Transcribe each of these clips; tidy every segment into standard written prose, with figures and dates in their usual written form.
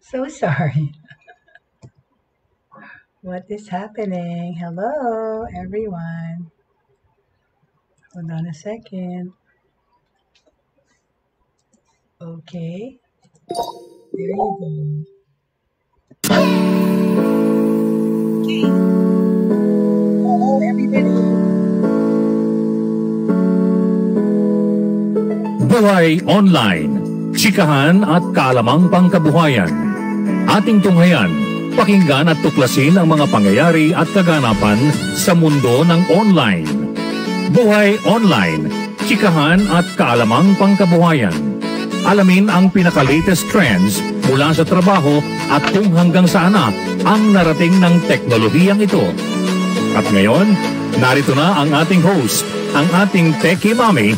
So sorry. What is happening? Hello, everyone. Hold on a second. Okay, there you go. Hello, everybody. Buhay Online, chikahan at kaalamang pangkabuhayan. Ating tunghayan, pakinggan at tuklasin ang mga pangyayari at kaganapan sa mundo ng online. Buhay Online, chikahan at kaalamang pangkabuhayan. Alamin ang pinaka-latest trends mula sa trabaho at kung hanggang saan na ang narating ng teknolohiyang ito. At ngayon, narito na ang ating host, ang ating Techie Mami,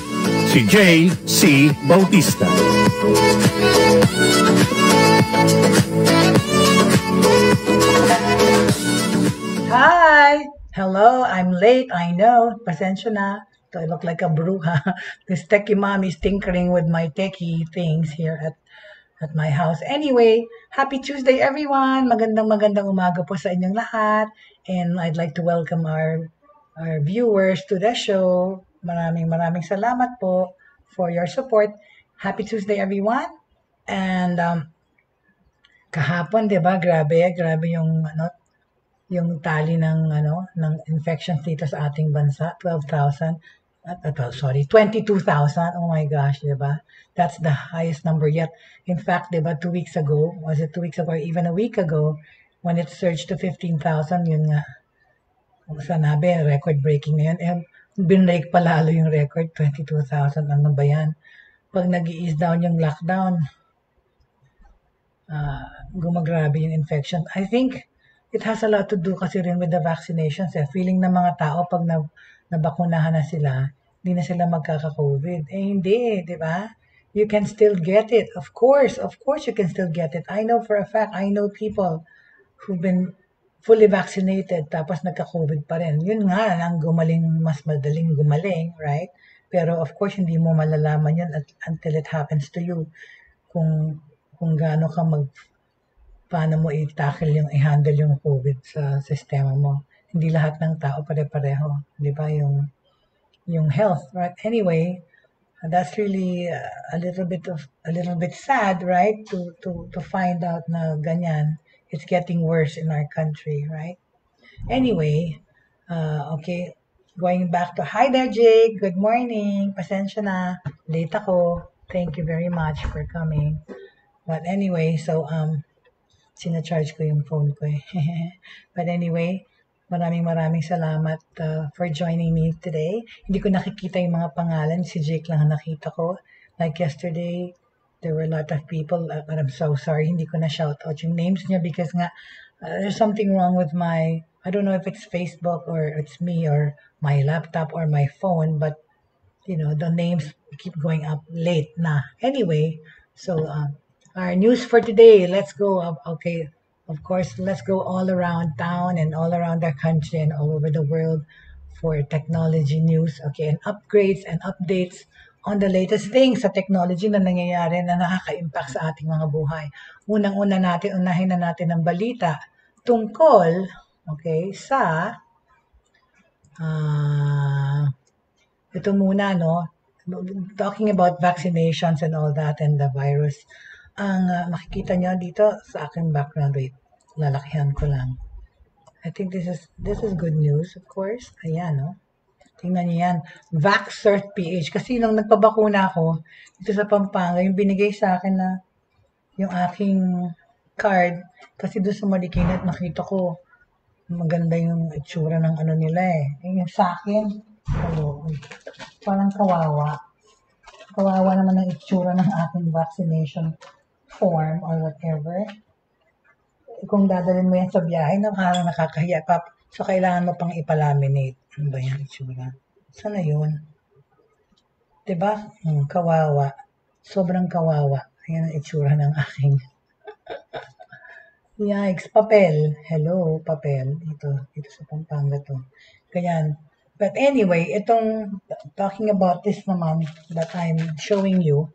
si Jaye C. Bautista. Hi. Hello, I'm late. I know. Pasensya na. Do I look like a bruja? This techie mom is tinkering with my techie things here at my house. Anyway, happy Tuesday everyone. Magandang umaga po sa inyong lahat. And I'd like to welcome our viewers to the show. Maraming salamat po for your support. Happy Tuesday everyone. And kahapon, 'di ba? Grabe yung tali ng infections dito sa ating bansa, 12,000. Sorry, 22,000. Oh my gosh, 'di ba? That's the highest number yet. In fact, 'di ba, 2 weeks ago, was it 2 weeks ago or even a week ago, when it surged to 15,000, yun nga, sanabi, record-breaking na yun. Binrake pa lalo yung record, 22,000. Ano ba yan? Pag nag-ease down yung lockdown, gumagrabe yung infection. I think it has a lot to do kasi rin with the vaccinations. Feeling ng mga tao pag nabakunahan na sila, hindi na sila magkaka-COVID. Hindi, di ba? You can still get it. Of course you can still get it. I know for a fact, I know people who've been fully vaccinated tapos nagka-COVID pa rin. Yun nga, ang gumaling, mas madaling gumaling, right? Pero of course, hindi mo malalaman yun until it happens to you. Kung gaano ka paano mo i-handle yung COVID sa sistema mo. Hindi lahat ng tao pare-pareho, di ba? Yung health, right? Anyway, that's really a little bit sad, right? To find out na ganyan. It's getting worse in our country, right? Anyway, okay. Going back to, hi there, Jake. Good morning. Pasensya na. Late ako. Thank you very much for coming. But anyway, so, sinacharge ko yung phone ko eh. But anyway, maraming salamat for joining me today. Hindi ko nakikita yung mga pangalan. Si Jake lang ang nakita ko. Like yesterday, there were a lot of people, but I'm so sorry. Hindi ko na shout out yung names niya because nga, there's something wrong with I don't know if it's Facebook or it's me or my laptop or my phone, but the names keep going up late na. Anyway, so our news for today, let's go. Okay, of course, let's go all around town and all around our country and all over the world for technology news. Okay, and upgrades and updates on the latest things sa technology na nangyayari na nakaka-impact sa ating mga buhay. Unahin na natin ang balita tungkol, okay, sa ito muna, no? Talking about vaccinations and all that and the virus. Ang makikita nyo dito sa aking background, wait, lalakihan ko lang. I think this is good news, of course. Ayan, no? Tingnan niyo yan. VaxCert PH. Kasi nung nagpabakuna ako, dito sa Pampanga, yung binigay sa akin na yung aking card, kasi doon sa Marikina, nakita ko, maganda yung itsura ng ano nila eh. Yung sa akin, parang kawawa. Kawawa naman ang itsura ng aking vaccination form or whatever. Kung dadalhin mo yan sa biyahe, parang nakakahiya pa. So, kailangan mo pang ipalaminate. Ano ba yan itsura? Sana yun? Diba? Kawawa. Sobrang kawawa. Ayan ang itsura ng aking. Yikes, papel. Hello, papel. Ito sa Pampanga to. Ganyan. But anyway, talking about this naman that I'm showing you,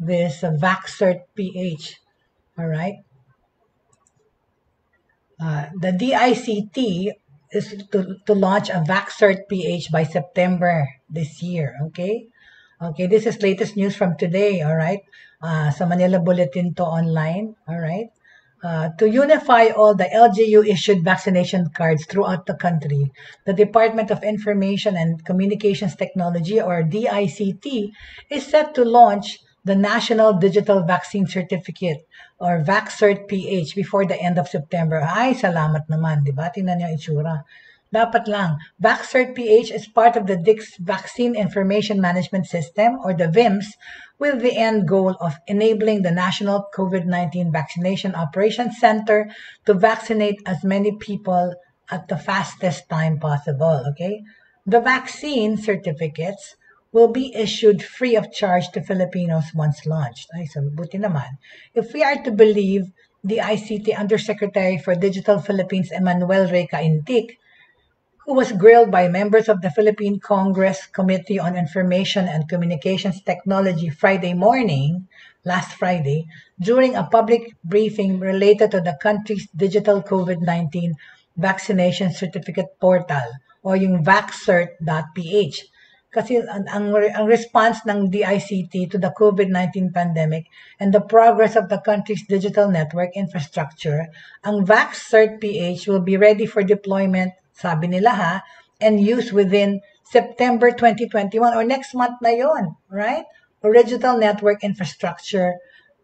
this VaxCert PH. Alright? The DICT is to launch a VaxCert PH by September this year. Okay? Okay, this is latest news from today, all right? Sa Manila Bulletin to online, all right? To unify all the LGU-issued vaccination cards throughout the country, the Department of Information and Communications Technology, or DICT, is set to launch the National Digital Vaccine Certificate, or VaxCert PH, before the end of September. Ay, salamat naman, di ba? Tingnan niyo yung itsura. Dapat lang. VaxCert PH is part of the DIC's Vaccine Information Management System, or the VIMS, with the end goal of enabling the National COVID-19 Vaccination Operations Center to vaccinate as many people at the fastest time possible, okay? The vaccine certificates will be issued free of charge to Filipinos once launched. Ay, so buti naman. If we are to believe the ICT Undersecretary for Digital Philippines, Emmanuel Rey Caintic, who was grilled by members of the Philippine Congress Committee on Information and Communications Technology Friday morning, last Friday, during a public briefing related to the country's digital COVID-19 vaccination certificate portal, o yung vaxcert.ph. Kasi ang response ng DICT to the COVID-19 pandemic and the progress of the country's digital network infrastructure, ang VaxCert-PH will be ready for deployment, sabi nila ha, and use within September 2021 or next month na yon, right? Original network infrastructure,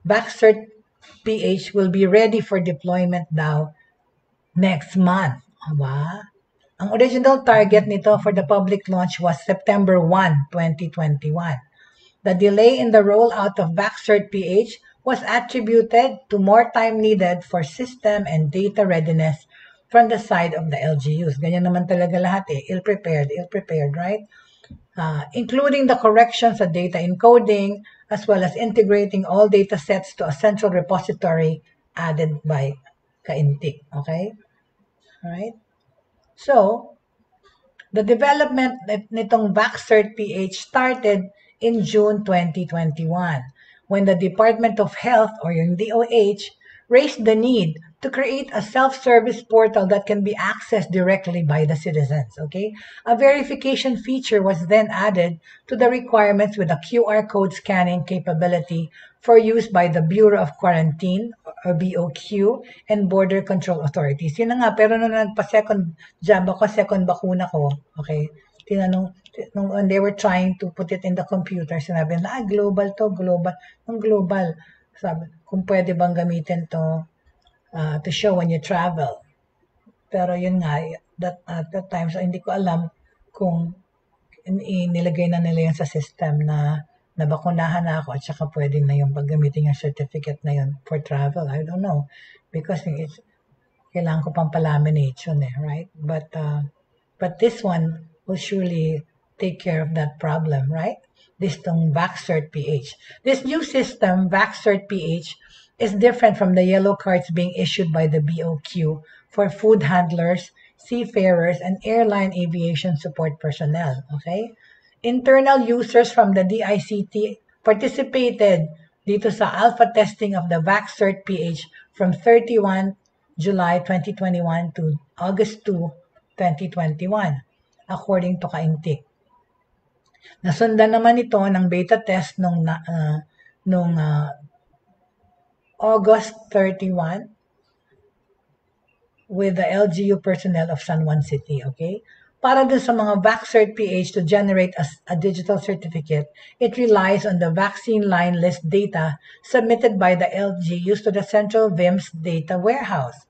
VaxCert-PH will be ready for deployment daw next month. Aba? Ang original target nito for the public launch was September 1, 2021. The delay in the rollout of VaxCert-PH was attributed to more time needed for system and data readiness from the side of the LGUs. Ganyan naman talaga lahat eh. Ill-prepared, right? Including the corrections of data encoding, as well as integrating all data sets to a central repository added by Caintic. Okay? Alright? So, the development nitong VaxCert-PH started in June 2021 when the Department of Health, or yung DOH, raised the need to create a self-service portal that can be accessed directly by the citizens, okay? A verification feature was then added to the requirements with a QR code scanning capability for use by the Bureau of Quarantine, or BOQ, and Border Control Authorities. Yun na nga, pero nung nagpa-second jab ako, second bakuna ko, okay, tinanong, when they were trying to put it in the computer, sinabi na, global to, global. Sabi, kung pwede bang gamitin to show when you travel. Pero yun nga, at that time, so hindi ko alam kung nilagay na nila yun sa system na nabakunahan na ako at saka pwede na yung paggamitin yung certificate na yun for travel. I don't know. Because kailangan ko pang palaminate yun right? But this one will surely take care of that problem, right? This tong VaxCert-PH. This new system, VaxCert-PH, is different from the yellow cards being issued by the BOQ for food handlers, seafarers, and airline aviation support personnel, okay? Internal users from the DICT participated dito sa alpha testing of the VaxCert-PH from 31 July 2021 to August 2, 2021, according to Caintic. Nasundan naman ito ng beta test nung August 31 with the LGU personnel of San Juan City, okay? Para dun sa mga VaxCert-PH to generate a digital certificate, it relies on the vaccine line list data submitted by the LGUs to the Central VIMS Data Warehouse.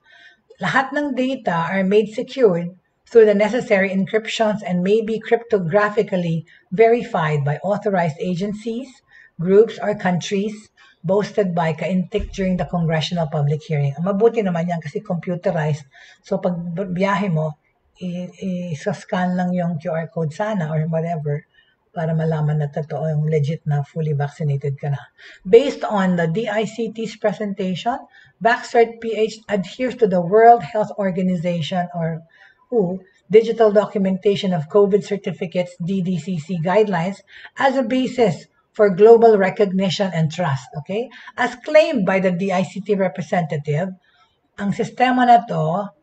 Lahat ng data are made secured through the necessary encryptions and may be cryptographically verified by authorized agencies, groups, or countries, boasted by Caintic during the congressional public hearing. Mabuti naman yan kasi computerized. So pag biyahe mo, i-scan lang yung QR code sana or whatever para malaman na totoo yung legit na fully vaccinated ka na. Based on the DICT's presentation, VaxCert-PH adheres to the World Health Organization, or WHO, Digital Documentation of COVID Certificates, DDCC guidelines as a basis for global recognition and trust, okay? As claimed by the DICT representative, ang sistema na to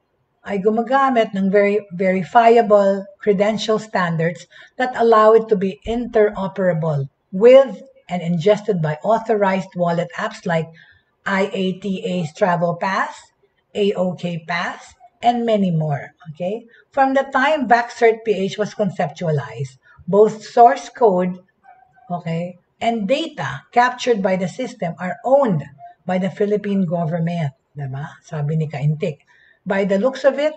ay gumagamit ng very verifiable credential standards that allow it to be interoperable with and ingested by authorized wallet apps like IATA's Travel Pass, AOK Pass, and many more. Okay? From the time VaxCert PH was conceptualized, both source code, okay, and data captured by the system are owned by the Philippine government. Diba? Sabi ni Kaintik. By the looks of it,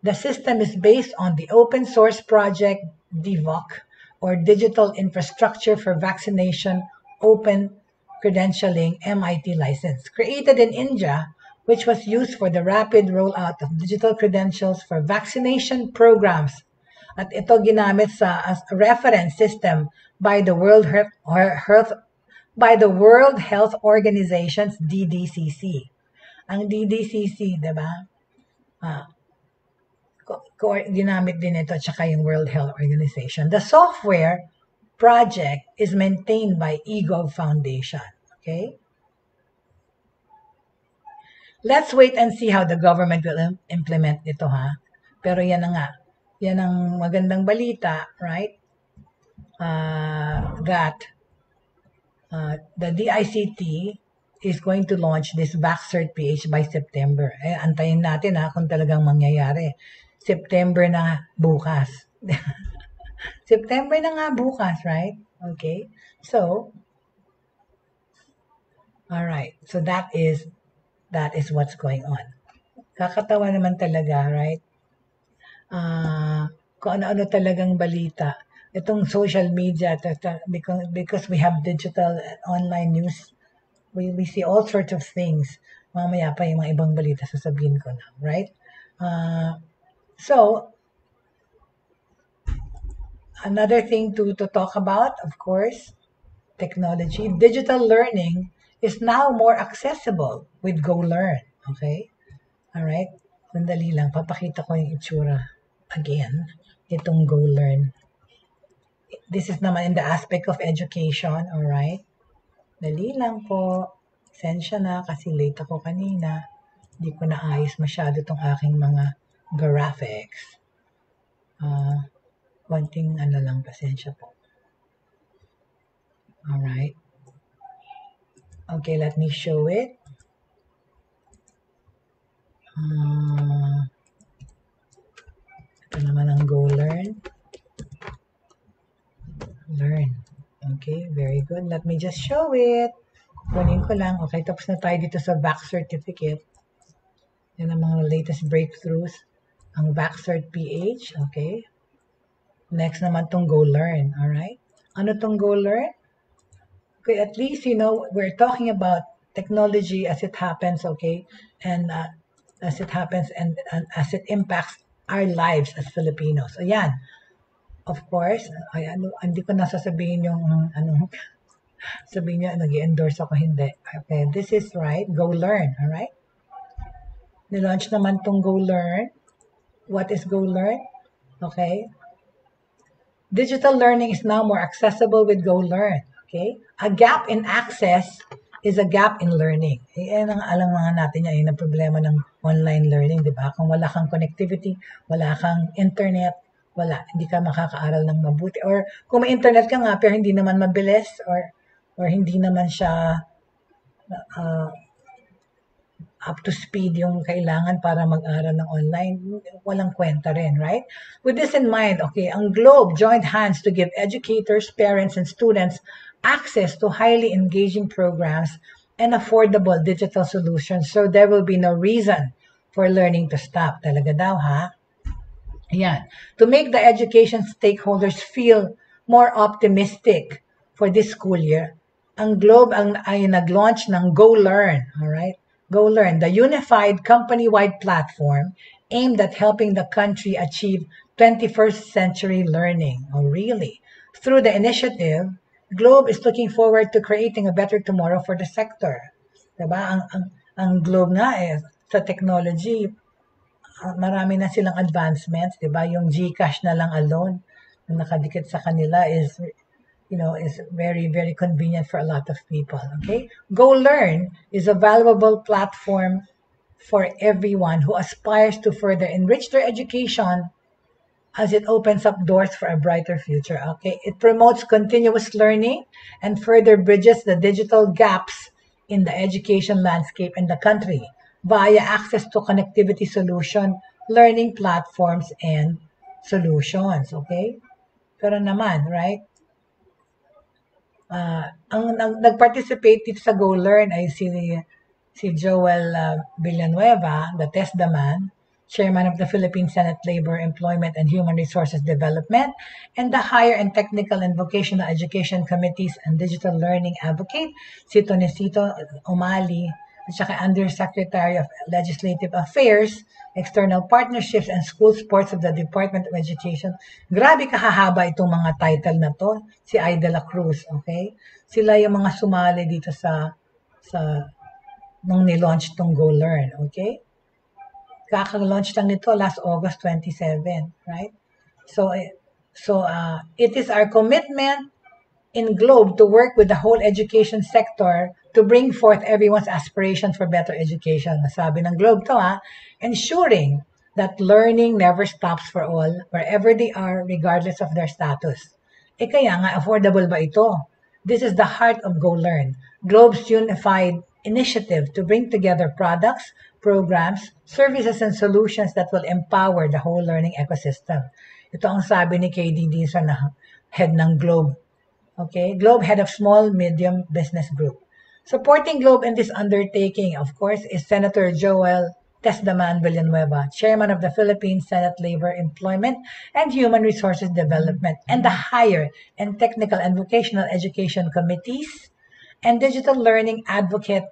the system is based on the open source project DVOC, or Digital Infrastructure for Vaccination Open Credentialing MIT license, created in India, which was used for the rapid rollout of digital credentials for vaccination programs. At ito ginamit as a reference system by the World Health Organization's DDCC. Ang DDCC, 'di ba? Ginamit din ito at saka yung World Health Organization. The software project is maintained by eGov Foundation. Okay? Let's wait and see how the government will implement ito, ha? Pero yan na nga. Yan ang magandang balita, right? That the DICT is going to launch this VaxCert PH by September. Antayin natin, ha, kung talagang mangyayari. September na bukas. September na nga bukas, right? Okay. So, all right. So that is what's going on. Kakatawa naman talaga, right? Kung ano-ano talagang balita. Itong social media, because we have digital online news, we see all sorts of things. Mamaya pa yung mga ibang balita sasabihin ko na, right? So, another thing to talk about, of course, technology. Digital learning is now more accessible with GoLearn. Okay? Alright? Sandali lang. Papakita ko yung itsura again. Itong GoLearn. This is naman in the aspect of education. Alright? Dali lang po. Sensya na kasi late ako kanina. Hindi ko naayos masyado itong aking mga graphics. Konting lang, pasensya po. Alright. Okay, let me show it. Ito naman ang GoLearn. Learn. Okay, very good. Let me just show it. Kunin ko lang. Okay, tapos na tayo dito sa Vax Certificate. Yan ang mga latest breakthroughs. Ang VaxCert PH. Okay. Next naman tong GoLearn. Alright? Ano tong GoLearn? Okay, at least, we're talking about technology as it happens, okay? And as it happens and as it impacts our lives as Filipinos. Ayan. Of course, hindi ko nasasabihin yung, sabihin niya, nag-endorse ako, hindi. Okay, this is right, GoLearn, alright? Nilaunch naman tong GoLearn. What is GoLearn? Okay. Digital learning is now more accessible with GoLearn. Okay? A gap in access is a gap in learning. Yan ang alam mga natin yan, yung problema ng online learning, di ba? Kung wala kang connectivity, wala kang internet, hindi ka makakaaral ng mabuti. Or kung may internet ka nga, pero hindi naman mabilis, or hindi naman siya up to speed yung kailangan para mag-aral ng online, walang kwenta rin, right? With this in mind, okay, ang Globe joined hands to give educators, parents, and students access to highly engaging programs and affordable digital solutions, so there will be no reason for learning to stop. Talaga daw, ha? Ayan. To make the education stakeholders feel more optimistic for this school year, ang Globe ay nag-launch ng GoLearn, alright? GoLearn, the unified company-wide platform aimed at helping the country achieve 21st century learning. Oh, really? Through the initiative, Globe is looking forward to creating a better tomorrow for the sector. Diba? Ang Globe nga sa technology, marami na silang advancements. Diba? Yung GCash na lang alone, na nakadikit sa kanila is very, very convenient for a lot of people. Okay? GoLearn is a valuable platform for everyone who aspires to further enrich their education as it opens up doors for a brighter future. Okay, it promotes continuous learning and further bridges the digital gaps in the education landscape in the country via access to connectivity solution, learning platforms, and solutions. Okay? Pero naman, right? Ang nag-participate dito sa Go Learn ay si Joel Villanueva, the TESDA man, chairman of the Philippine Senate Labor, Employment, and Human Resources Development, and the Higher and Technical and Vocational Education Committees and Digital Learning Advocate, si Tonesito Umali, at saka Undersecretary of Legislative Affairs, External Partnerships, and School Sports of the Department of Education. Grabe kahahaba itong mga title na to. Si Ida La Cruz, okay? Sila yung mga sumali dito sa nung nilaunch tong Go Learn, okay? Kaka-launch lang nito last August 27, right? So it is our commitment in Globe to work with the whole education sector to bring forth everyone's aspiration for better education. Nasabi ng Globe to ensuring that learning never stops for all, wherever they are, regardless of their status. Kaya nga, affordable ba ito? This is the heart of Go Learn, Globe's unified initiative to bring together products, programs, services, and solutions that will empower the whole learning ecosystem. Ito ang sabi ni KD Disa na head ng Globe. Okay, Globe head of Small Medium Business Group. Supporting Globe in this undertaking, of course, is Senator Joel Tesdaman Villanueva, Chairman of the Philippine Senate Labor, Employment, and Human Resources Development, and the Higher and Technical and Vocational Education Committees, and Digital Learning Advocate.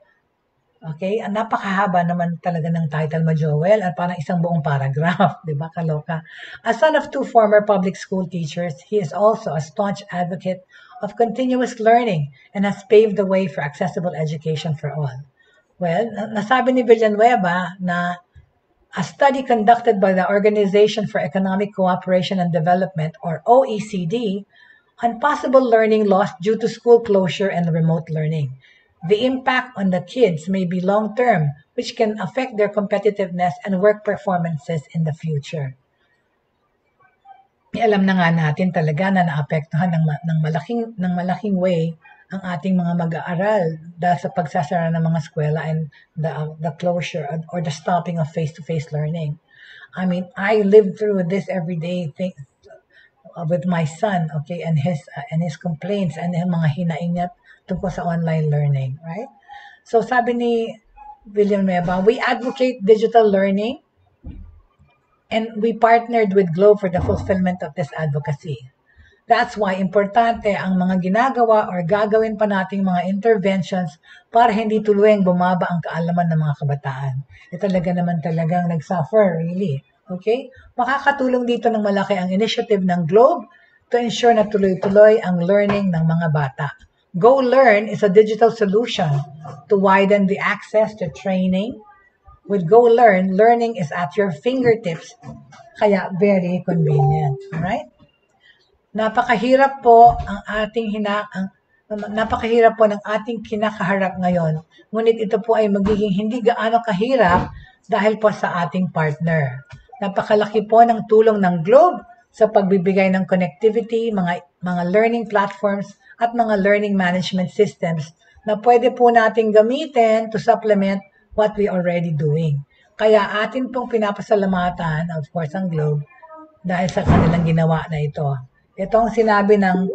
Okay, ang napakahaba naman talaga ng title mo, Joel, at parang isang buong paragraph, di ba? Kaloka. A son of two former public school teachers, he is also a staunch advocate of continuous learning and has paved the way for accessible education for all. Well, nasabi ni Villanueva na a study conducted by the Organization for Economic Cooperation and Development, or OECD, on possible learning loss due to school closure and remote learning. The impact on the kids may be long-term, which can affect their competitiveness and work performances in the future. Alam na nga natin talaga na naapektuhan ng malaking way ang ating mga mag-aaral dahil sa pagsasara ng mga eskwela and the closure or the stopping of face-to-face learning. I mean, I live through this every day with my son, okay, and his complaints and yung mga hinaingat tungkol sa online learning, right? So sabi ni Villanueva, we advocate digital learning and we partnered with Globe for the fulfillment of this advocacy. That's why importante ang mga ginagawa or gagawin pa nating mga interventions para hindi tuluyang bumaba ang kaalaman ng mga kabataan. Talaga naman talagang nagsuffer, really. Okay? Makakatulong dito ng malaki ang initiative ng Globe to ensure na tuloy-tuloy ang learning ng mga bata. Go Learn is a digital solution to widen the access to training. With Go Learn, learning is at your fingertips, kaya very convenient. Alright? Napakahirap po ng ating kinakaharap ngayon. Ngunit ito po ay magiging hindi gaano kahirap dahil po sa ating partner. Napakalaki po ng tulong ng Globe sa pagbibigay ng connectivity, mga learning platforms, at mga learning management systems na pwede po nating gamitin to supplement what we already doing. Kaya atin pong pinapasalamatan, of course, ang Globe dahil sa kanilang ginawa na ito. Itong sinabi ng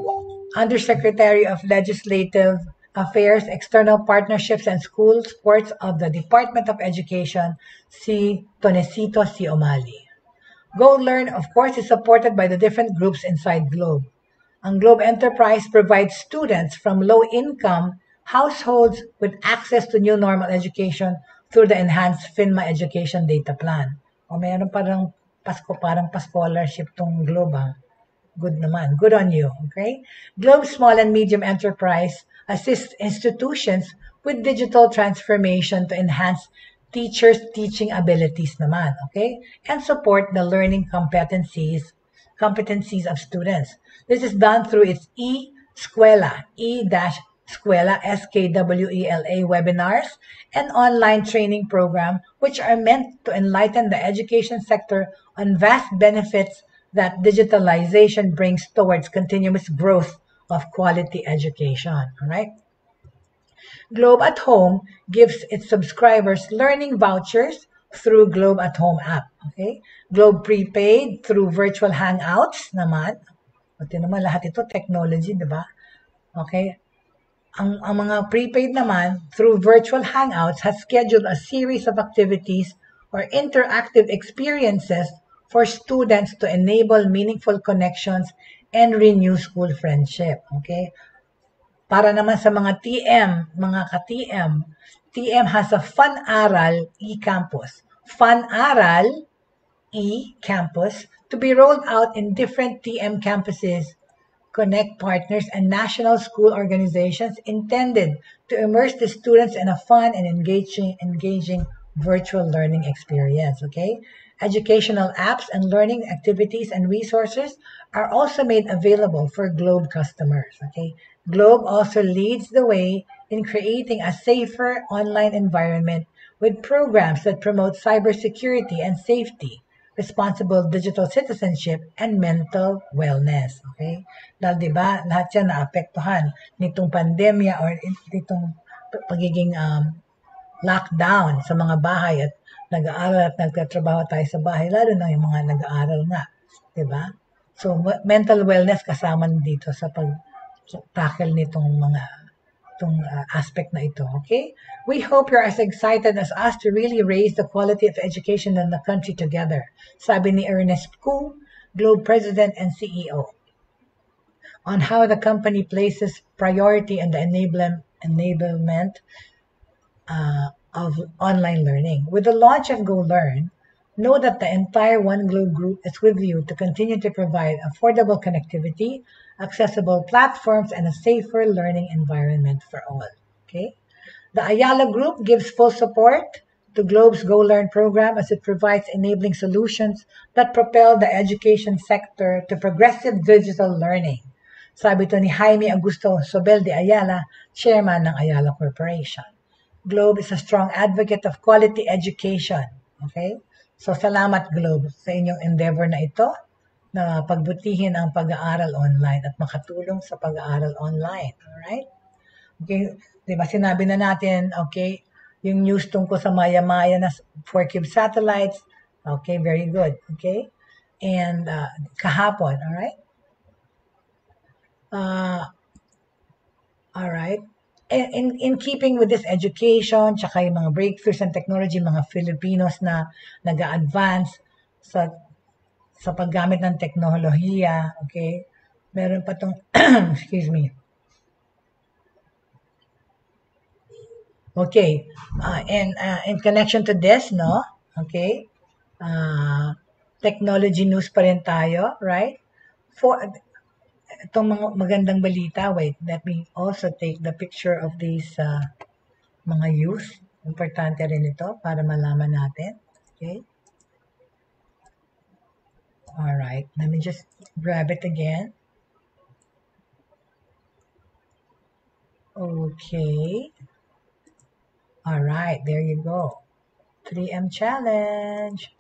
Undersecretary of Legislative Affairs, External Partnerships, and School Sports of the Department of Education, si Tonesito Umali. Go Learn, of course, is supported by the different groups inside Globe. Ang Globe Enterprise provides students from low-income households with access to new normal education through the enhanced FINMA Education Data Plan. O mayroon parang pa-scholarship tong Globe. Good naman. Good on you. Okay? Globe Small and Medium Enterprise assists institutions with digital transformation to enhance teachers' teaching abilities naman. Okay? And support the learning competencies of students. This is done through its e-eskwela, Eskwela, SKWELA webinars, and online training program, which are meant to enlighten the education sector on vast benefits that digitalization brings towards continuous growth of quality education. All right. Globe at Home gives its subscribers learning vouchers through Globe at Home app. Okay? Globe Prepaid through virtual hangouts naman. Pati naman lahat ito technology, di ba? Okay? Ang mga prepaid naman, through virtual hangouts, has scheduled a series of activities or interactive experiences for students to enable meaningful connections and renew school friendship. Okay? Para naman sa mga TM, mga ka-TM, TM has a Fun Aral e-campus. Fun Aral e-campus to be rolled out in different TM campuses, connect partners, and national school organizations intended to immerse the students in a fun and engaging virtual learning experience. Okay? Educational apps and learning activities and resources are also made available for Globe customers. Okay? Globe also leads the way in creating a safer online environment with programs that promote cybersecurity and safety, responsible digital citizenship, and mental wellness. Okay? Dahil di ba, lahat yan naapektuhan nitong pandemya or nitong pagiging lockdown sa mga bahay at nag-aaral at nagtatrabaho tayo sa bahay, lalo na yung mga nag-aaral nga. Di ba? So, mental wellness kasama dito sa pag-tackle nitong mga aspect na ito, okay? We hope you're as excited as us to really raise the quality of education in the country together, sabi ni Ernest Koo, Globe President and CEO, on how the company places priority on the enablement of online learning. With the launch of Go Learn, know that the entire One Globe Group is with you to continue to provide affordable connectivity, accessible platforms, and a safer learning environment for all. Okay? The Ayala Group gives full support to Globe's Go Learn program as it provides enabling solutions that propel the education sector to progressive digital learning. Sabi to ni Jaime Augusto Sobel de Ayala, chairman ng Ayala Corporation. Globe is a strong advocate of quality education. Okay? So, salamat Globe sa inyong endeavor na ito na pagbutihin ang pag-aaral online at makatulong sa pag-aaral online. Alright? Okay? Diba, sinabi na natin, okay, yung news tungkol sa maya-maya na 4-cube satellites. Okay, very good. Okay? And kahapon, alright? Alright? In keeping with this education, tsaka yung mga breakthroughs in technology, mga Filipinos na nag-a-advance sa paggamit ng teknolohiya, okay? Meron pa tong, excuse me. Okay, in connection to this, no? Okay, technology news pa rin tayo, right? For itong mga magandang balita, wait, let me also take the picture of these mga youth. Importante rin ito para malaman natin. Okay. All right, let me just grab it again. Okay. All right, there you go. 3M challenge.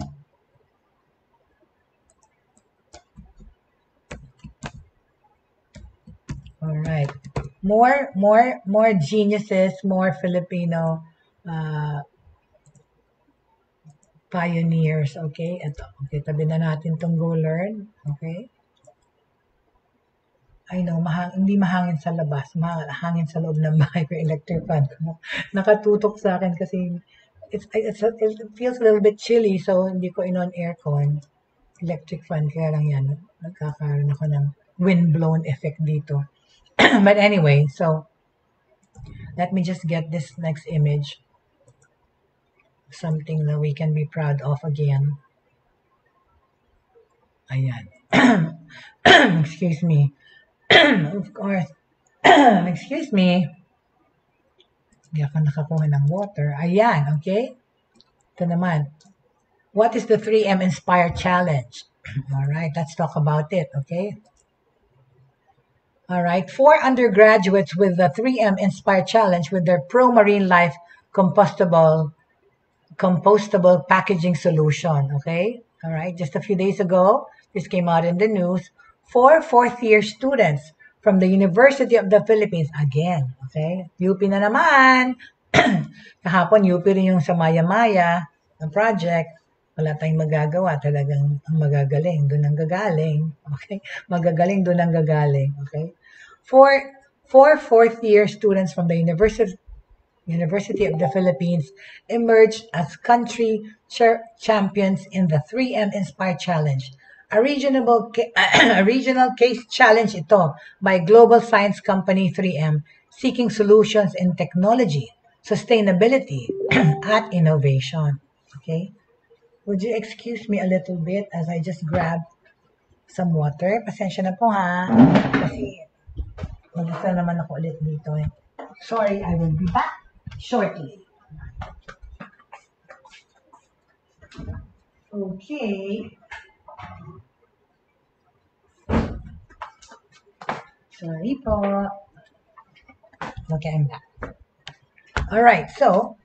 All right. More geniuses, more Filipino pioneers. Okay, ito. Okay, tabi na natin tong Go Learn. Okay. I know, hindi mahangin sa labas, mahangin sa loob ng bahay ko, electric fan ko. Nakatutok sa akin kasi it feels a little bit chilly, so hindi ko in-on aircon. Electric fan, kaya lang yan. Nagkakaroon ako ng wind-blown effect dito. But anyway, so let me just get this next image. Something that we can be proud of again. Ayan. Excuse me. Of course. Excuse me. Hindi ako nakakuha ng water. Ayan, okay? Ito naman. What is the 3M Inspire Challenge? Alright, let's talk about it, okay? All right. 4 undergraduates with the 3M Inspire Challenge with their Pro Marine Life compostable packaging solution. Okay. All right. Just a few days ago, this came out in the news. 4 fourth-year students from the University of the Philippines. Again. Okay. UP na naman. Kahapon, UP rin yung sa Maya-Maya na project. Wala tayong magagawa. Talagang ang magagaling, doon ang gagaling. Okay? Magagaling, doon ang gagaling. Okay? Four fourth-year students from the University of the Philippines emerged as country champions in the 3M Inspire Challenge. A regional case challenge ito by global science company 3M seeking solutions in technology, sustainability, at innovation. Okay? Would you excuse me a little bit as I just grab some water? Pasensya na po ha. Kasi mag-isa naman ako ulit dito eh. Sorry, I will be back shortly. Okay. Sorry po. Okay, I'm back. All right, so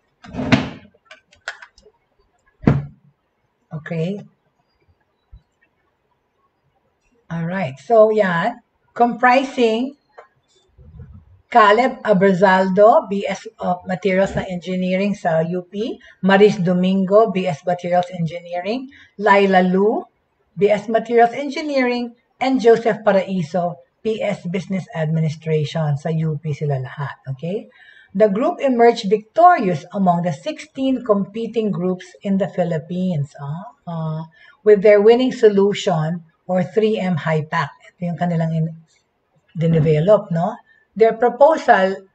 okay. All right, so yan, comprising Caleb Abrazaldo, BS of Materials and Engineering sa UP, Maris Domingo, BS Materials Engineering, Laila Lu, BS Materials Engineering, and Joseph Paraiso, BS Business Administration sa UP sila lahat. Okay? The group emerged victorious among the 16 competing groups in the Philippines with their winning solution or 3M High Pack. Ito yung kanilang dinevelop, no? Their proposal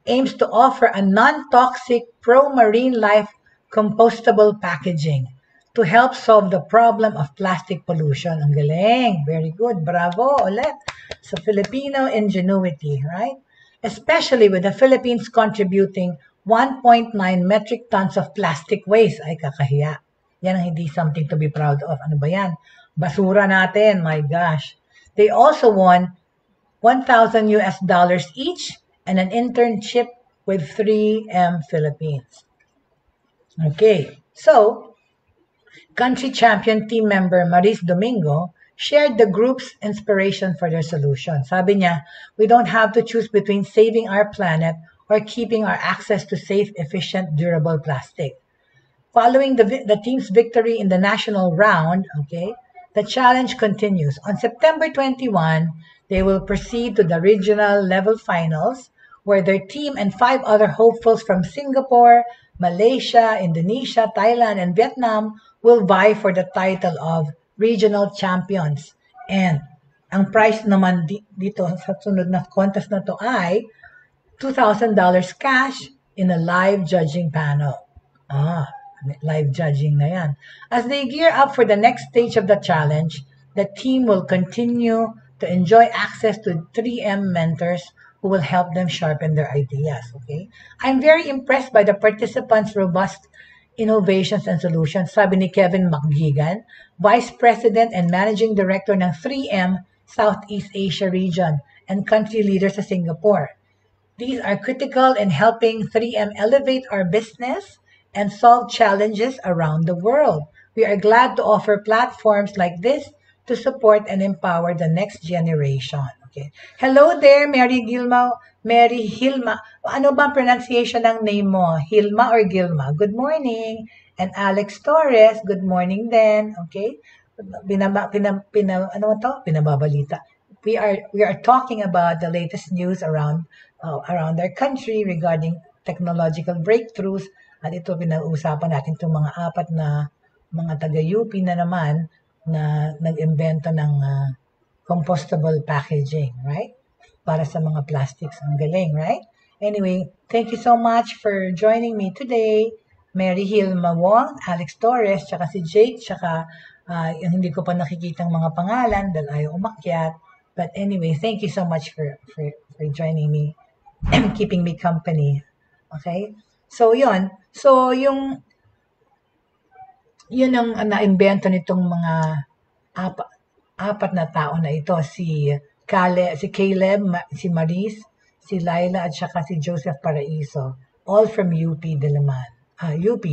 aims to offer a non-toxic pro-marine life compostable packaging to help solve the problem of plastic pollution. Ang galing. Very good. Bravo ulit sa Filipino ingenuity, right? Especially with the Philippines contributing 1.9 metric tons of plastic waste. Ay, kakahiya. Yan ang hindi something to be proud of. Ano ba yan? Basura natin. My gosh. They also won $1,000 each and an internship with 3M Philippines. Okay, so country champion team member Maris Domingo shared the group's inspiration for their solution. Sabi niya, we don't have to choose between saving our planet or keeping our access to safe, efficient, durable plastic. Following the team's victory in the national round, okay, the challenge continues. On September 21, they will proceed to the regional level finals where their team and 5 other hopefuls from Singapore, Malaysia, Indonesia, Thailand, and Vietnam will vie for the title of regional champions. And ang prize naman dito sa sunod na contest na to ay $2,000 cash in a live judging panel. Live judging na yan. As they gear up for the next stage of the challenge, the team will continue to enjoy access to 3M mentors who will help them sharpen their ideas. Okay? I'm very impressed by the participants' robust innovations and solutions, sabi ni Kevin McGeegan, Vice President and Managing Director ng 3M Southeast Asia Region and country leader sa Singapore. These are critical in helping 3M elevate our business and solve challenges around the world. We are glad to offer platforms like this to support and empower the next generation. Okay. Hello there, Mary Hilma. Ano ba ang pronunciation ng name mo? Hilma or Gilma? Good morning. And Alex Torres, good morning then. Okay. Pinababalita. We are talking about the latest news around our country regarding technological breakthroughs. At ito pinag-uusapan natin itong mga 4 na mga taga-UP na naman na nag-imbento ng compostable packaging, right? Para sa mga plastics. Ang galing, right? Anyway, thank you so much for joining me today. Mary Hilma Wong, Alex Torres, tsaka si Jake, tsaka yung hindi ko pa nakikitang mga pangalan dahil ayaw umakyat. But anyway, thank you so much for joining me and keeping me company. Okay? So, yun. So, yun ang naimbento nitong mga 4 na tao na ito. Si Si Caleb, si Maris, si Laila, at saka si Joseph Paraiso. All from UP Diliman. UP.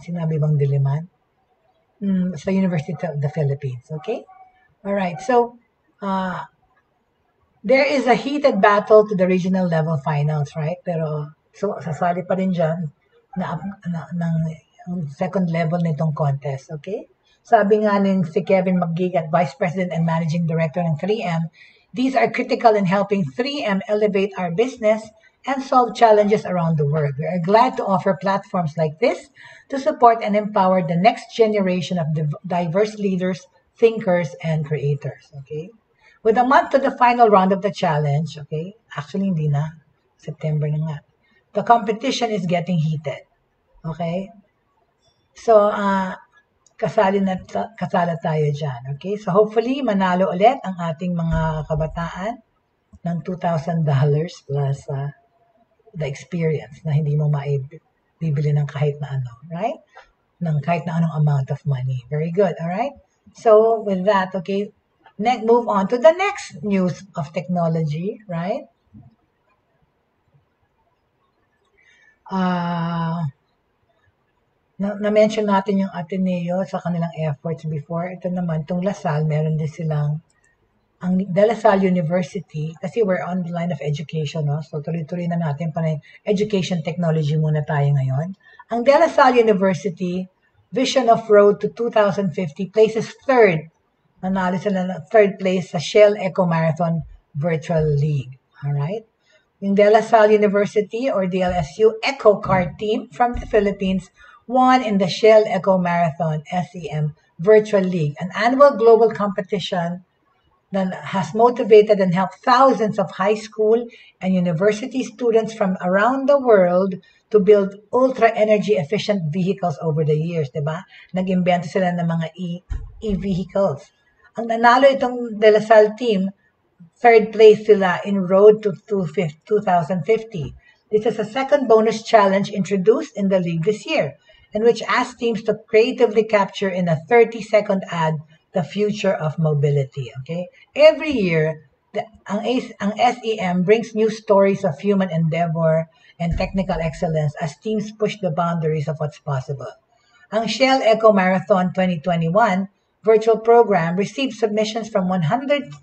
Sinabi bang Diliman? Sa University of the Philippines. Okay? Alright, so there is a heated battle to the regional level finals, right? Pero so sasali pa rin dyan ng second level nitong contest, okay? Sabi nga si Kevin McGeegan, Vice President and Managing Director ng 3M, these are critical in helping 3M elevate our business and solve challenges around the world. We are glad to offer platforms like this to support and empower the next generation of diverse leaders, thinkers, and creators, okay? With a month to the final round of the challenge, okay? Actually, hindi na. September na nga. The competition is getting heated. Okay? So, kasala tayo dyan. Okay? So, hopefully, manalo ulit ang ating mga kabataan ng $2,000 plus the experience na hindi mo maibibili ng kahit na ano. Right? Ng kahit na anong amount of money. Very good. Alright? So, with that, okay, move on to the next news of technology, right? Na-mention natin yung Ateneo sa kanilang efforts before. Ito naman, itong Lasal, meron din silang ang De La Salle University, kasi we're on the line of education, no? So tuloy-tuloy na natin education technology muna tayo ngayon. Ang De La Salle University, Vision of Road to 2050, places third. Nanalo sila ng third place sa Shell Eco Marathon Virtual League. Alright? Yung De La Salle University or DLSU Eco Kart team from the Philippines won in the Shell Eco Marathon SEM Virtual League, an annual global competition that has motivated and helped thousands of high school and university students from around the world to build ultra-energy efficient vehicles over the years, diba? Nag-imbento sila ng mga e-vehicles. Ang nanalo itong De La Salle team, third place sila in Road to 2050. This is a second bonus challenge introduced in the league this year, in which asks teams to creatively capture in a 30-second ad the future of mobility. Okay? Every year, ang SEM brings new stories of human endeavor and technical excellence as teams push the boundaries of what's possible. Ang Shell Eco Marathon 2021 virtual program received submissions from 139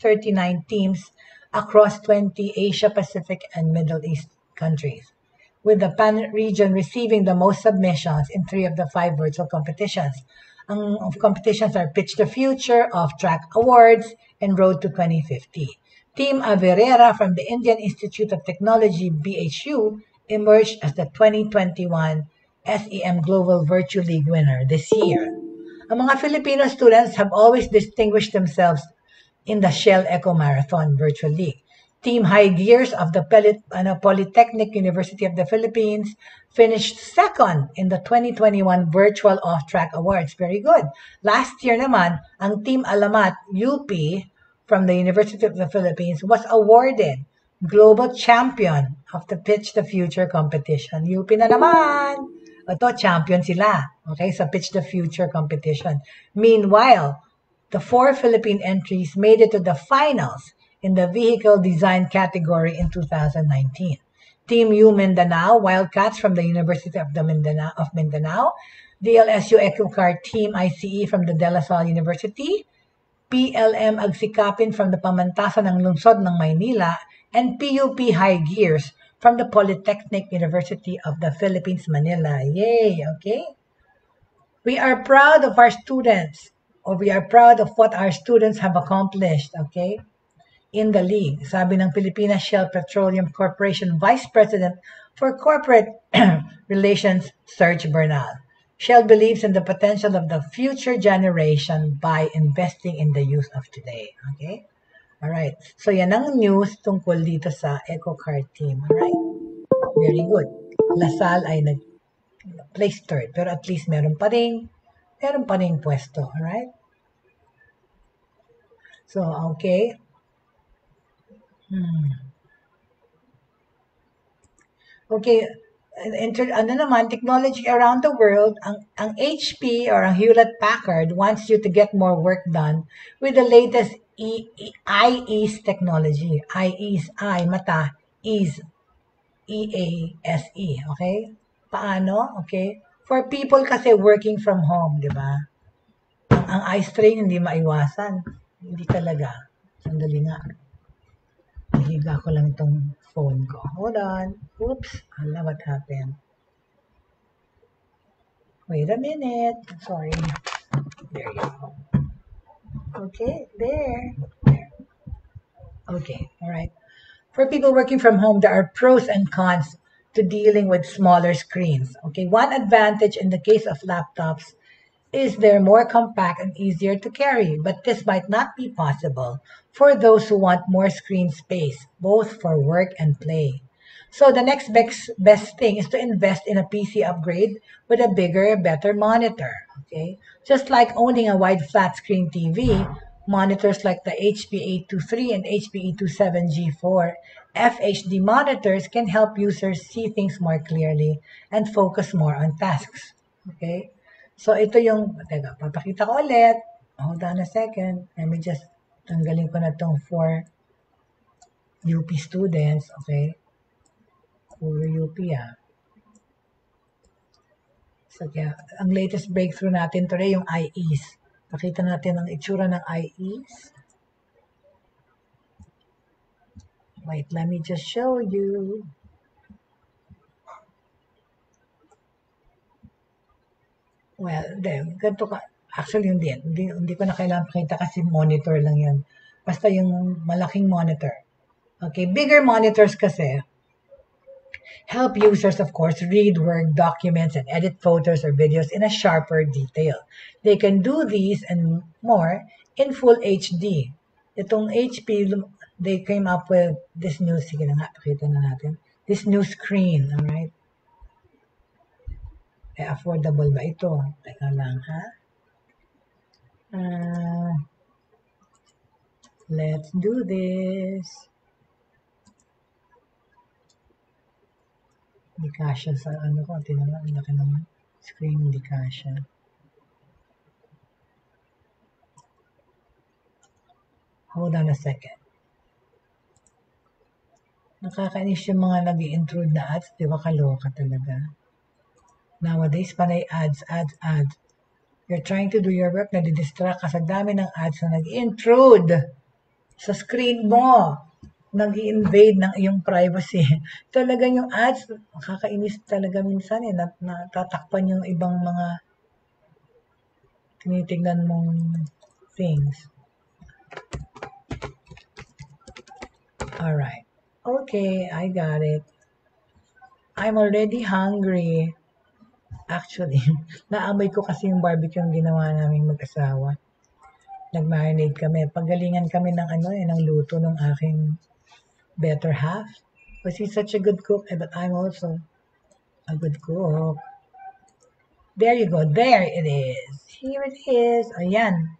teams across 20 Asia Pacific and Middle East countries, with the PAN region receiving the most submissions in 3 of the 5 virtual competitions. Ang competitions are Pitch the Future, Off-Track Awards, and Road to 2050. Team Averera from the Indian Institute of Technology, BHU, emerged as the 2021 SEM Global Virtual League winner this year. Ang mga Filipino students have always distinguished themselves in the Shell Eco Marathon Virtual League. Team High Gears of the Polytechnic University of the Philippines finished second in the 2021 Virtual Off-Track Awards. Very good. Last year naman, ang Team Alamat UP from the University of the Philippines was awarded Global Champion of the Pitch the Future competition. UP na naman! Ito, champion sila. Okay, sa Pitch the Future competition. Meanwhile, the 4 Philippine entries made it to the finals in the vehicle design category in 2019. Team U Mindanao Wildcats from the University of Mindanao, DLSU EcoCar Team ICE from the De La Salle University, PLM Agsikapin from the Pamantasan ng Lungsod ng Maynila, and PUP High Gears from the Polytechnic University of the Philippines, Manila. Yay! Okay? We are proud of our students, or we are proud of what our students have accomplished, okay? In the league. Sabi ng Pilipinas Shell Petroleum Corporation Vice President for Corporate Relations, Serge Bernal. Shell believes in the potential of the future generation by investing in the youth of today. Okay? Alright. So, yan ang news tungkol dito sa EcoCar team. Alright? Very good. Lasal ay nag-place third. Pero at least meron pa rin pwesto. Alright? So, okay. Okay, ano naman, technology around the world, ang HP or ang Hewlett-Packard wants you to get more work done with the latest IEASE technology. IEASE, mata, ease, EASE, okay? Paano? Okay? For people kasi working from home, di ba? Ang eye strain hindi maiwasan. Hindi talaga. Sandali nga. Nahiga ko lang itong phone ko. Hold on. Oops. Hala, what happened? Wait a minute. Sorry. There you go. Okay, there. Okay, all right. For people working from home, there are pros and cons to dealing with smaller screens. Okay, one advantage in the case of laptops is they're more compact and easier to carry, but this might not be possible for those who want more screen space, both for work and play. So the next best thing is to invest in a PC upgrade with a bigger, better monitor. Okay, just like owning a wide flat screen TV, monitors like the HP 823 and HP 827 G4 FHD monitors can help users see things more clearly and focus more on tasks. Okay, so ito yung, teka, papakita ko ulit. Hold on a second. Let me just, tanggalin ko na tong for UP students. Okay. Puro UP So, kaya, ang latest breakthrough natin today, yung IEs. Pakita natin ang itsura ng IEs. Wait, let me just show you. Well, then, ganito ka. Actually, hindi ko na kailangan pakita kasi monitor lang yan. Basta yung malaking monitor. Okay, bigger monitors kasi help users, of course, read work documents and edit photos or videos in a sharper detail. They can do these and more in full HD. Itong HP, they came up with this new, sige na nga, pakita na natin, this new screen, alright? Affordable ba ito? Teka lang, ha? Let's do this. Hindi kasha sa ano ko. Tinanong, laki naman. Screen hindi kasha. Hold on a second. Nakakainis yung mga nag-i-intrude na ads. Di ba kaloka talaga? Nowadays, panay ads. You're trying to do your work, nadidistract ka sa dami ng ads na nag-intrude sa screen mo. Nag-i-invade ng iyong privacy. Talagang yung ads, nakakainis talaga minsan natatakpan yung ibang mga tinitignan mong things. Alright. Okay, I got it. I'm already hungry. Actually, naamoy ko kasi yung barbecue yung ginawa naming mag-asawa. Nag-marinate kami. Pagalingan kami ng ng luto ng aking better half. Because he's such a good cook, but I'm also a good cook. There you go. There it is. Here it is. Ayan.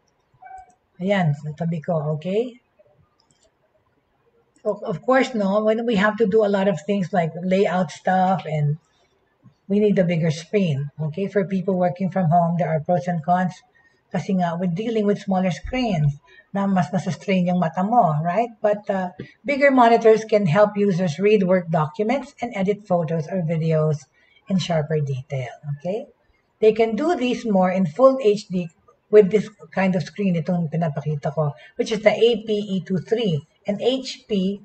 Ayan, sa tabi ko, okay? So, of course, when we have to do a lot of things like layout stuff and we need a bigger screen, okay? For people working from home, there are pros and cons. Kasi nga, with dealing with smaller screens, na mas nasa-strain yung mata mo, right? But bigger monitors can help users read work documents and edit photos or videos in sharper detail, okay? They can do this more in full HD with this kind of screen, itong pinapakita ko, which is the AP-E23 and HP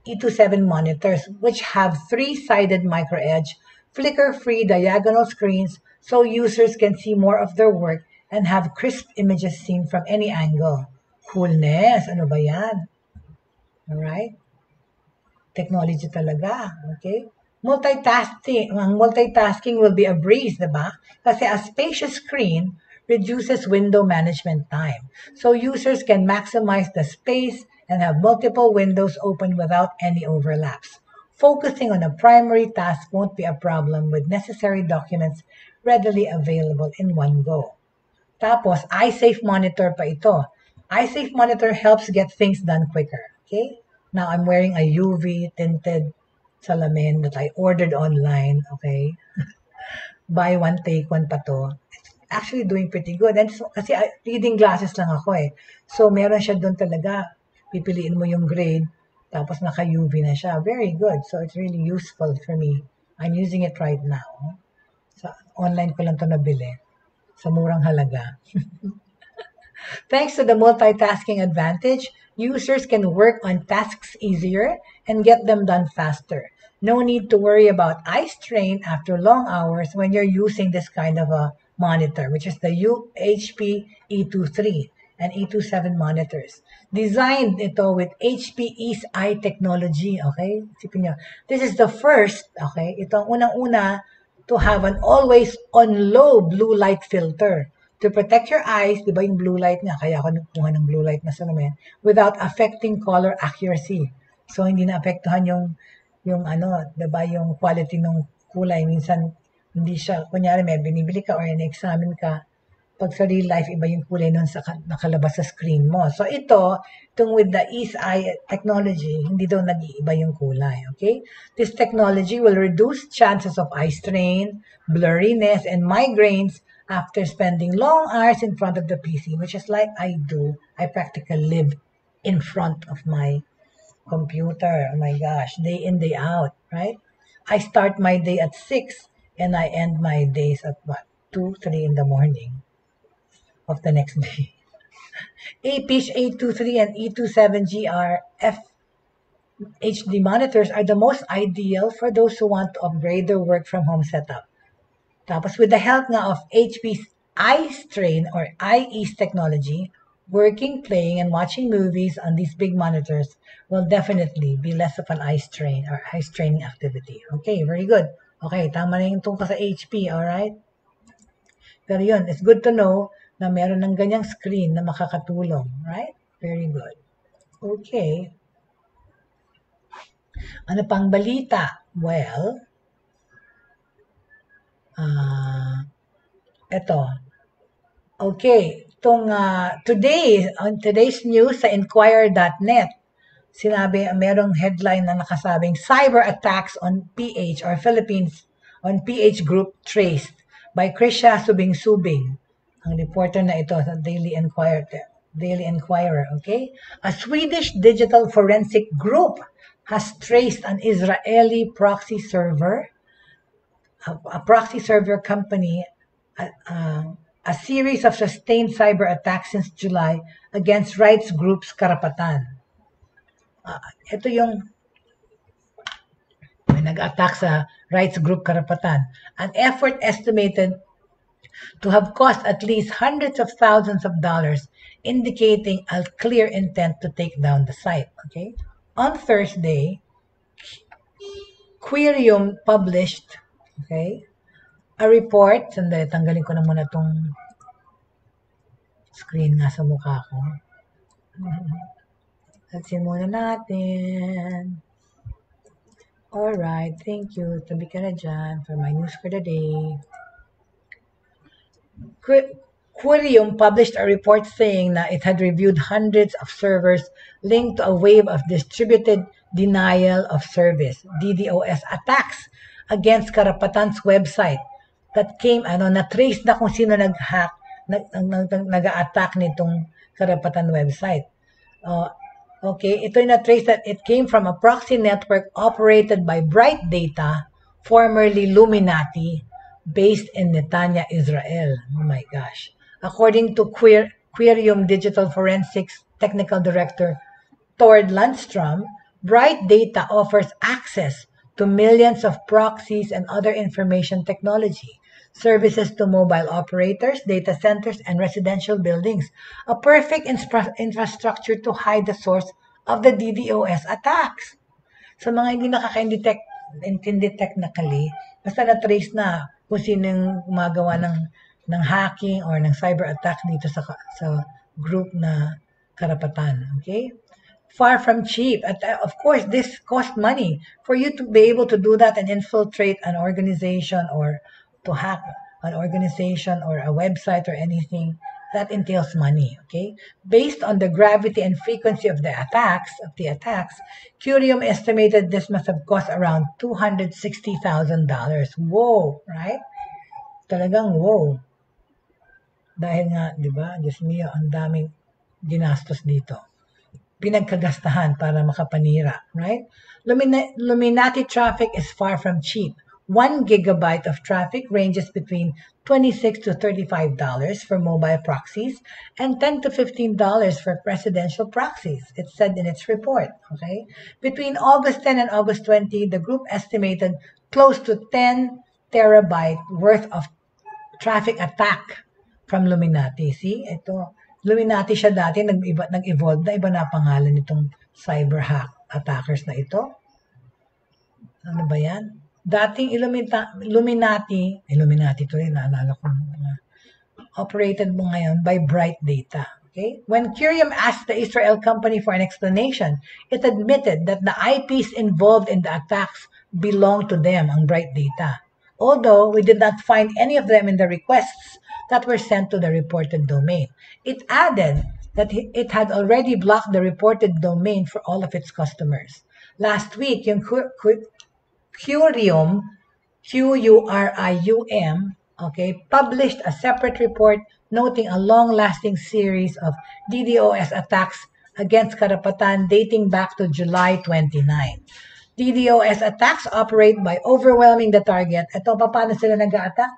E27 monitors, which have three-sided micro-edge, flicker-free diagonal screens so users can see more of their work and have crisp images seen from any angle. Coolness, ano ba yan? Alright? Technology talaga, okay? Multitasking will be a breeze, diba? Kasi a spacious screen reduces window management time. So users can maximize the space and have multiple windows open without any overlaps. Focusing on a primary task won't be a problem with necessary documents readily available in one go. Tapos, eye-safe monitor pa ito. Eye-safe monitor helps get things done quicker. Okay? Now, I'm wearing a UV tinted salamin that I ordered online, okay? Buy one, take one pa to. Actually doing pretty good. And so, kasi reading glasses lang ako eh. So, meron siya doon talaga. Pipiliin mo yung grade, tapos naka-UV na siya. Very good. So, it's really useful for me. I'm using it right now. So, online ko lang to nabili. Sa murang halaga. Thanks to the multitasking advantage, users can work on tasks easier and get them done faster. No need to worry about eye strain after long hours when you're using this kind of a monitor, which is the HP E23 and E27 monitors. Designed ito with HPE's eye technology, okay? Isipin nyo, this is the first, okay? Ito ang unang-una to have an always on low blue light filter to protect your eyes, di ba yung blue light nga, kaya ako nagkuha ng blue light na salamin, without affecting color accuracy. So, hindi na apektuhan yung ano, di ba, yung quality ng kulay. Minsan, hindi siya, kunyari may binibili ka or in-examine ka, pag sa real life, iba yung kulay nun sa nakalabas sa screen mo. So, itong with the Ease Eye technology, hindi daw nag-iiba yung kulay, okay? This technology will reduce chances of eye strain, blurriness, and migraines after spending long hours in front of the PC, which is like I do. I practically live in front of my computer. Oh my gosh, day in, day out, right? I start my day at 6 and I end my days at what? 2, 3 in the morning of the next day. APISH 823 and E27GR HD monitors are the most ideal for those who want to upgrade their work from home setup. Tapos with the help nga of HP's Eye Strain or IE's technology, working, playing, and watching movies on these big monitors will definitely be less of an eye strain or eye straining activity. Okay, very good. Okay, tama na yung tungkol sa HP, alright? Pero yun, it's good to know na meron ng ganyang screen na makakatulong, right? Very good. Okay. Ano pang balita? Well, eto. Okay, on today's news sa Inquirer.net, sinabi, merong headline na nakasabing cyber attacks on PH or Philippines on PH group traced by Krisha Subing-Subing. Ang reporter na ito sa Daily Inquirer, okay? A Swedish digital forensic group has traced an Israeli proxy server, a proxy server company, a series of sustained cyber attacks since July against rights groups Karapatan. Ito yung may nag-attack sa rights group Karapatan. An effort estimated to have cost at least hundreds of thousands of dollars, indicating a clear intent to take down the site. Okay? On Thursday, Quirium published, okay, a report. Sandali, tanggalin ko na muna itong screen nga sa mukha ko. Tatsin muna natin. Alright, thank you. Tabi ka na dyan for my news for the day. Quirium published a report saying that it had reviewed hundreds of servers linked to a wave of distributed denial of service, DDoS attacks against Karapatan's website that came, na-trace na kung sino nag-hack, nag-attack nitong Karapatan website. Okay, ito yung na-trace that it came from a proxy network operated by Bright Data, formerly Luminati, based in Netanya, Israel. Oh my gosh. According to Quirium Digital Forensics Technical Director Tord Landstrom, Bright Data offers access to millions of proxies and other information technology services to mobile operators, data centers, and residential buildings. A perfect infrastructure to hide the source of the DDoS attacks. Sa mga hindi nakaka-intindi technically, basta na-trace na kung sino yung gumagawa ng hacking or ng cyber attack dito sa group na Karapatan. Okay? Far from cheap. Of course, this cost money. For you to be able to do that and infiltrate an organization or to hack an organization or a website or anything, that entails money, okay? Based on the gravity and frequency of the attacks, Curium estimated this must have cost around $260,000. Whoa, right? Talagang wow. Dahil nga, di ba, Diyos mio, ang daming ginastos dito. Pinagkagastahan para makapanira, right? Illuminati traffic is far from cheap. 1 gigabyte of traffic ranges between $26 to $35 for mobile proxies and $10 to $15 for presidential proxies, it said in its report. Okay? Between August 10 and August 20, the group estimated close to 10 terabyte worth of traffic attack from Illuminati. See, ito, Illuminati siya dati, nag-evolve na, iba na pangalan nitong cyber hack attackers na ito. Ano ba yan? Dating Illuminati to rin, naalala ko, operated mo ngayon by Bright Data. Okay? When Curium asked the Israel company for an explanation, it admitted that the IPs involved in the attacks belong to them, ang Bright Data. Although we did not find any of them in the requests that were sent to the reported domain. It added that it had already blocked the reported domain for all of its customers. Last week, yung Curium, Q-U-R-I-U-M, okay, published a separate report noting a long-lasting series of DDoS attacks against karapatan dating back to July 29. DDoS attacks operate by overwhelming the target. Ito, paano sila nag-a-attack?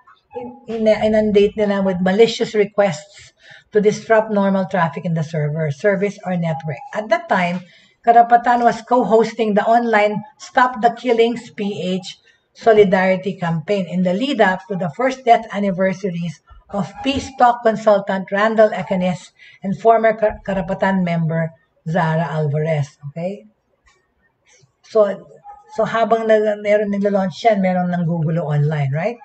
Inundate nila with malicious requests to disrupt normal traffic in the server, service, or network. At that time, Karapatan was co-hosting the online Stop the Killings PH Solidarity campaign in the lead-up to the first death anniversaries of Peace Talk consultant Randall Ecanes and former Karapatan member Zara Alvarez. Okay? So habang meron nila-launch yan, meron ng gugulo online, right?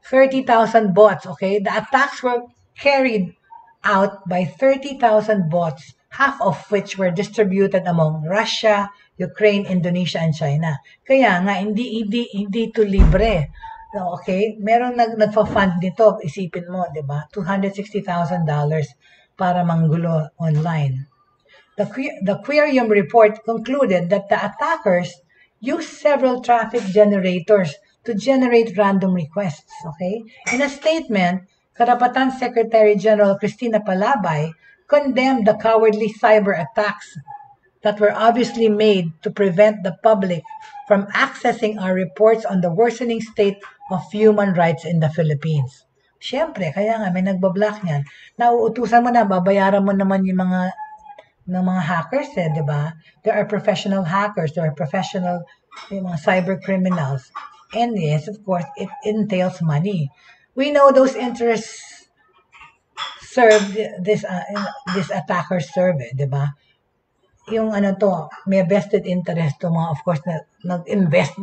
30,000 bots, okay? The attacks were carried out by 30,000 bots, half of which were distributed among Russia, Ukraine, Indonesia, and China. Kaya nga, hindi ito libre. Okay? Meron nagpa-fund nito, isipin mo, di ba? $260,000 para manggulo online. The Quirium report concluded that the attackers used several traffic generators to generate random requests. Okay? In a statement, Karapatan Secretary General Cristina Palabay condemned the cowardly cyber attacks that were obviously made to prevent the public from accessing our reports on the worsening state of human rights in the Philippines. Siyempre, kaya nga may nagbablock niyan. Nauutusan mo na, babayaran mo naman yung mga hackers, di ba? There are professional hackers, there are professional yung mga cyber criminals. And yes, of course, it entails money. We know those interests serve this attacker serve, di ba? Yung may vested interest to mga, of course, nag-invest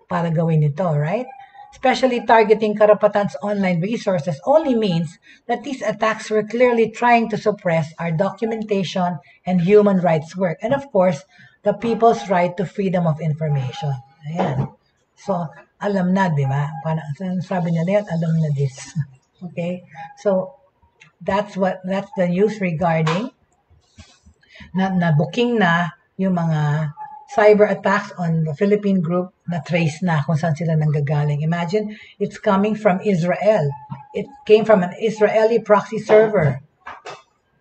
para gawin ito, right? Especially targeting Karapatan's online resources only means that these attacks were clearly trying to suppress our documentation and human rights work. And of course, the people's right to freedom of information. Ayan. So, alam na, di ba? Sabi nila yan, alam na this. Okay? So, that's the news regarding na booking na yung mga cyber attacks on the Philippine group na trace na kung saan sila nanggagaling. Imagine, it's coming from Israel. It came from an Israeli proxy server.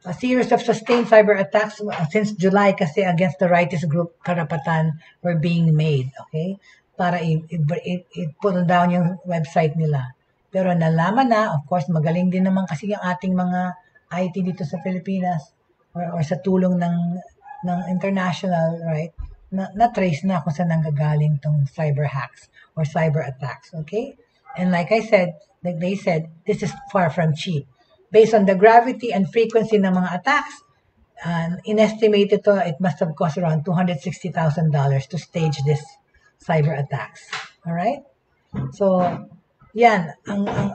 A series of sustained cyber attacks since July kasi against the rightist group Karapatan were being made. Okay? Para i-pull down yung website nila. Pero nalaman na, of course, magaling din naman kasi yung ating mga IT dito sa Pilipinas or sa tulong ng international, right? Na-trace na kung saan nanggagaling tong cyber hacks or cyber attacks, okay? And like they said, this is far from cheap. Based on the gravity and frequency ng mga attacks, in-estimated it must have cost around $260,000 to stage this cyber attacks. All right? So, yan.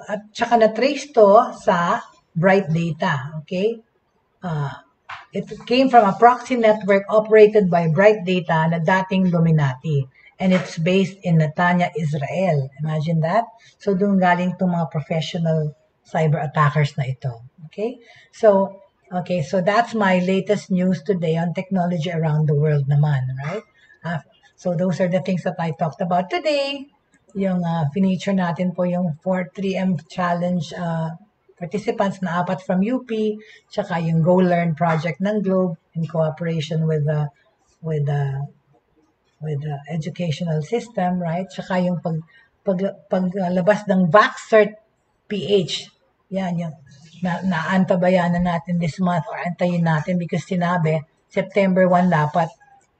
At saka na-trace to sa Bright Data. Okay? It came from a proxy network operated by Bright Data na dating Illuminati. And it's based in Netanya, Israel. Imagine that? So, doon galing itong mga professional cyber attackers na ito. Okay? So, so that's my latest news today on technology around the world naman, right? So those are the things that I talked about today. Yung feature natin po yung 3M challenge participants na 4 from UP, tsaka yung Go Learn project ng Globe in cooperation with the educational system, right? Tsaka yung paglabas ng VaxCert PH. Yan, yung naantabayanan natin this month or antayin natin because sinabi, September 1 dapat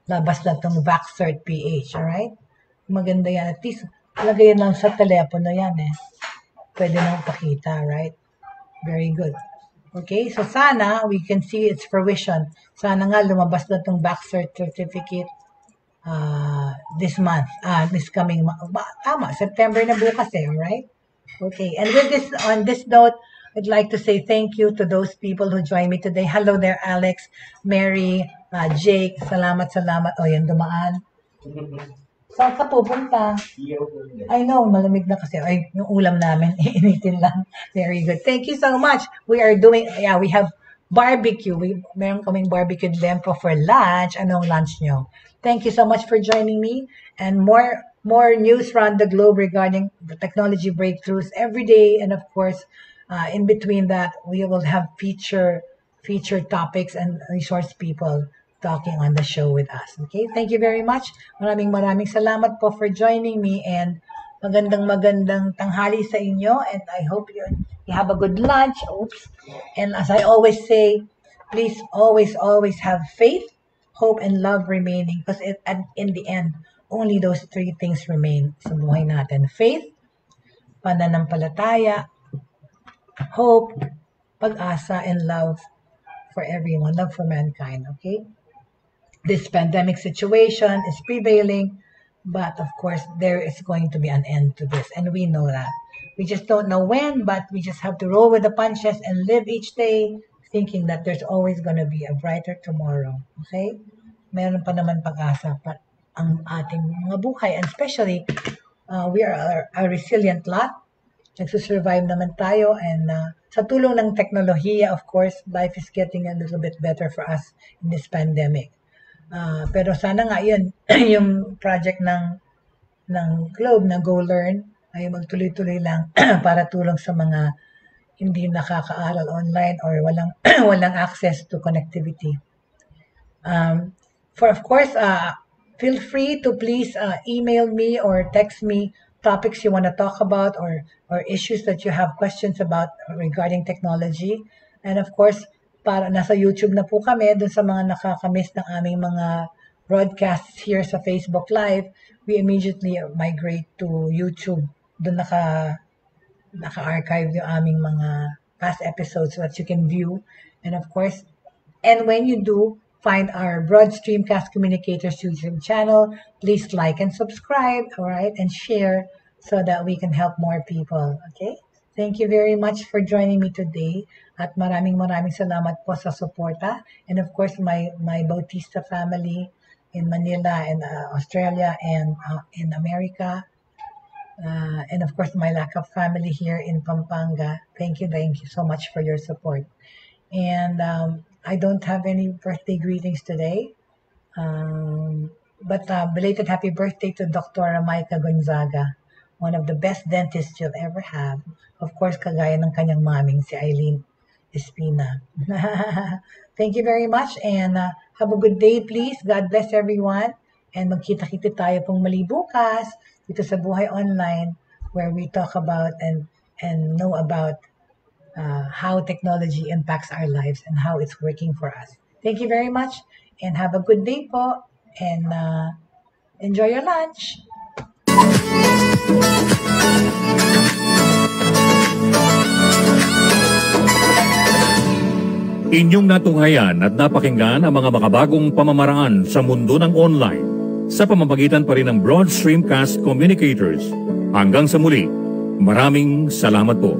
labas na itong VaxCert PH, alright? Maganda yan. At least, lagay lang sa telepono yan eh. Pwede nang pakita, right? Very good. Okay, so sana we can see its fruition. Sana nga lumabas na itong VaxCert certificate this month, this coming month. Tama, September na bukas eh, alright? Okay, and with this, on this note, I'd like to say thank you to those people who joined me today. Hello there, Alex, Mary, Jake, salamat. O, yan, dumaan. Saan ka pupunta? I know, malamig na kasi. Ay, yung ulam namin, iinitin lang. Very good. Thank you so much. We are doing, we have barbecue. Meron kaming barbecue lempo for lunch. Anong lunch nyo? Thank you so much for joining me. And more news around the globe regarding the technology breakthroughs every day. And of course, in between that, we will have feature topics and resource people talking on the show with us. Okay, thank you very much. Maraming salamat po for joining me and magandang tanghali sa inyo and I hope you have a good lunch. Oops. And as I always say, please always have faith, hope, and love remaining because in the end, only those 3 things remain sa buhay natin. Faith, pananampalataya, hope, pag-asa, and love for everyone, love for mankind, okay? This pandemic situation is prevailing, but of course, there is going to be an end to this, and we know that. We just don't know when, but we just have to roll with the punches and live each day thinking that there's always going to be a brighter tomorrow, okay? Meron pa naman pag-asa pa ang ating mga buhay, and especially, we are a resilient lot. Nagsusurvive naman tayo, and sa tulong ng teknolohiya, of course, life is getting a little bit better for us in this pandemic. Pero sana nga yun, yung project ng Globe na Go Learn ay magtuloy-tuloy lang para tulong sa mga hindi nakakaaral online or walang access to connectivity. Of course, feel free to please email me or text me topics you want to talk about or issues that you have questions about regarding technology. And of course, para nasa YouTube na po kami, dun sa mga nakakamiss ng aming mga broadcasts here sa Facebook Live, we immediately migrate to YouTube. Dun naka-archive yung aming mga past episodes so that you can view. And of course, and when you do find our Broad Streamcast Communicators YouTube channel, please like and subscribe, all right, and share so that we can help more people, okay? Thank you very much for joining me today. At maraming salamat po sa suporta. And of course, my Bautista family in Manila and Australia and in America. And of course, my Lakap family here in Pampanga. Thank you so much for your support. And I don't have any birthday greetings today. But belated happy birthday to Dr. Maika Gonzaga, one of the best dentists you'll ever have. Of course, kagaya ng kanyang maming, si Eileen Espina. Thank you very much and have a good day, please. God bless everyone. And magkita-kita tayo pong mali bukas dito sa Buhay Online where we talk about and know about how technology impacts our lives and how it's working for us. Thank you very much and have a good day po and enjoy your lunch. Inyong natunghayan at napakinggan ang mga makabagong pamamaraan sa mundo ng online sa pamamagitan pa rin ng Broad Streamcast Communicators. Hanggang sa muli, maraming salamat po.